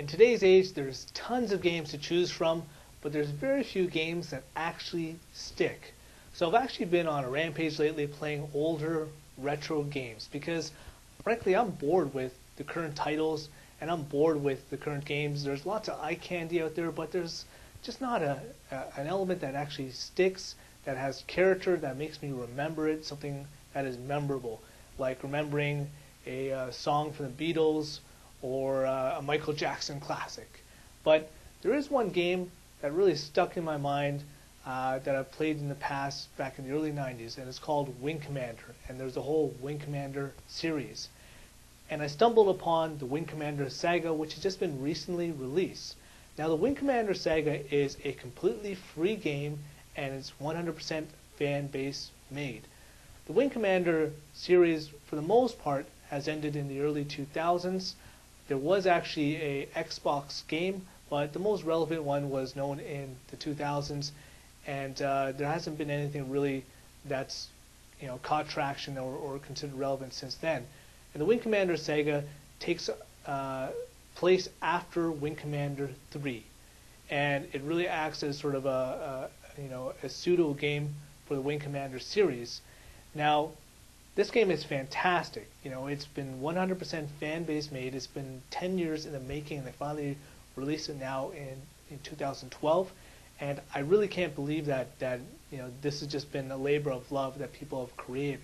In today's age, there's tons of games to choose from, but there's very few games that actually stick. So I've actually been on a rampage lately playing older retro games because frankly I'm bored with the current titles and I'm bored with the current games. There's lots of eye candy out there, but there's just not an element that actually sticks, that has character, that makes me remember it, something that is memorable, like remembering a song from the Beatles or a Michael Jackson classic. But there is one game that really stuck in my mind that I've played in the past back in the early 90s, and it's called Wing Commander, and there's a whole Wing Commander series. And I stumbled upon the Wing Commander Saga, which has just been recently released. Now the Wing Commander Saga is a completely free game and it's 100% fan base made. The Wing Commander series, for the most part, has ended in the early 2000s. There was actually a Xbox game, but the most relevant one was known in the 2000s, and there hasn't been anything really that's caught traction or considered relevant since then. And the Wing Commander Saga takes place after Wing Commander 3, and it really acts as sort of a pseudo game for the Wing Commander series. Now, this game is fantastic. It's been 100% fan base made. It's been 10 years in the making, and they finally released it now in 2012. And I really can't believe that this has just been a labor of love that people have created.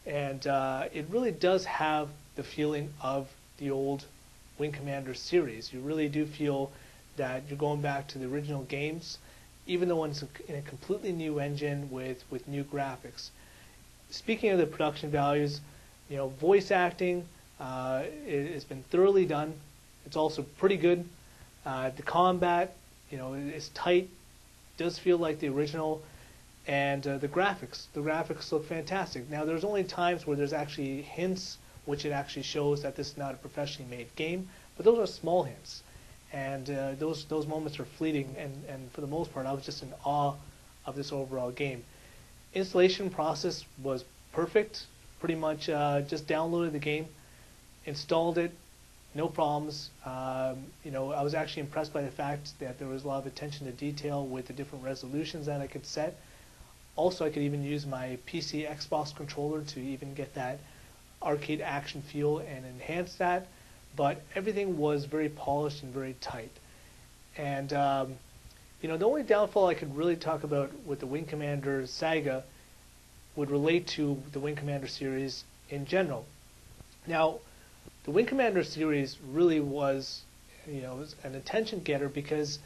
And it really does have the feeling of the old Wing Commander series. You really do feel that you're going back to the original games, even though it's in a completely new engine with new graphics. Speaking of the production values, voice acting has been thoroughly done. It's also pretty good. The combat, is tight, does feel like the original, and the graphics look fantastic. Now, there's only times where there's actually hints, which it actually shows that this is not a professionally made game, but those are small hints, and those moments are fleeting. And for the most part, I was just in awe of this overall game. Installation process was perfect. Pretty much just downloaded the game, installed it, no problems. I was actually impressed by the fact that there was a lot of attention to detail with the different resolutions that I could set. Also, I could even use my PC Xbox controller to even get that arcade action feel and enhance that. But everything was very polished and very tight. And the only downfall I could really talk about with the Wing Commander Saga would relate to the Wing Commander series in general. Now, the Wing Commander series really was an attention getter because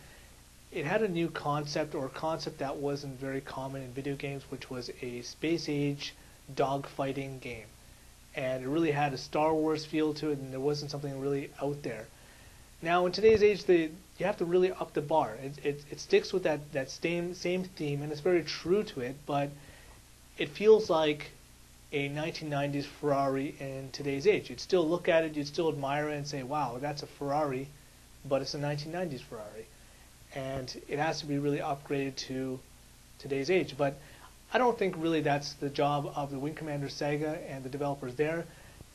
it had a new concept, or a concept that wasn't very common in video games, which was a space age dogfighting game. And it really had a Star Wars feel to it, and there wasn't something really out there. Now, in today's age, you have to really up the bar. It sticks with that same theme, and it's very true to it, but it feels like a 1990s Ferrari in today's age. You'd still look at it, you'd still admire it and say, wow, that's a Ferrari, but it's a 1990s Ferrari. And it has to be really upgraded to today's age. But I don't think really that's the job of the Wing Commander Saga and the developers there.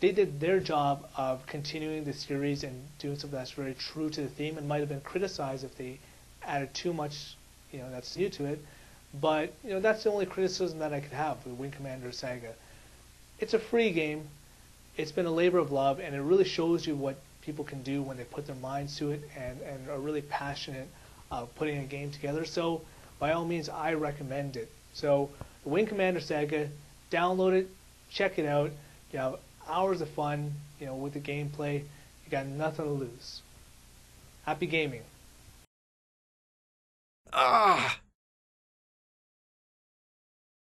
They did their job of continuing the series and doing something that's very true to the theme, and might have been criticized if they added too much that's new to it. But that's the only criticism that I could have with Wing Commander Saga. It's a free game. It's been a labor of love, and it really shows you what people can do when they put their minds to it and are really passionate of putting a game together. So by all means, I recommend it. So the Wing Commander Saga, download it, check it out. You have hours of fun, with the gameplay. You got nothing to lose. Happy gaming. Ah!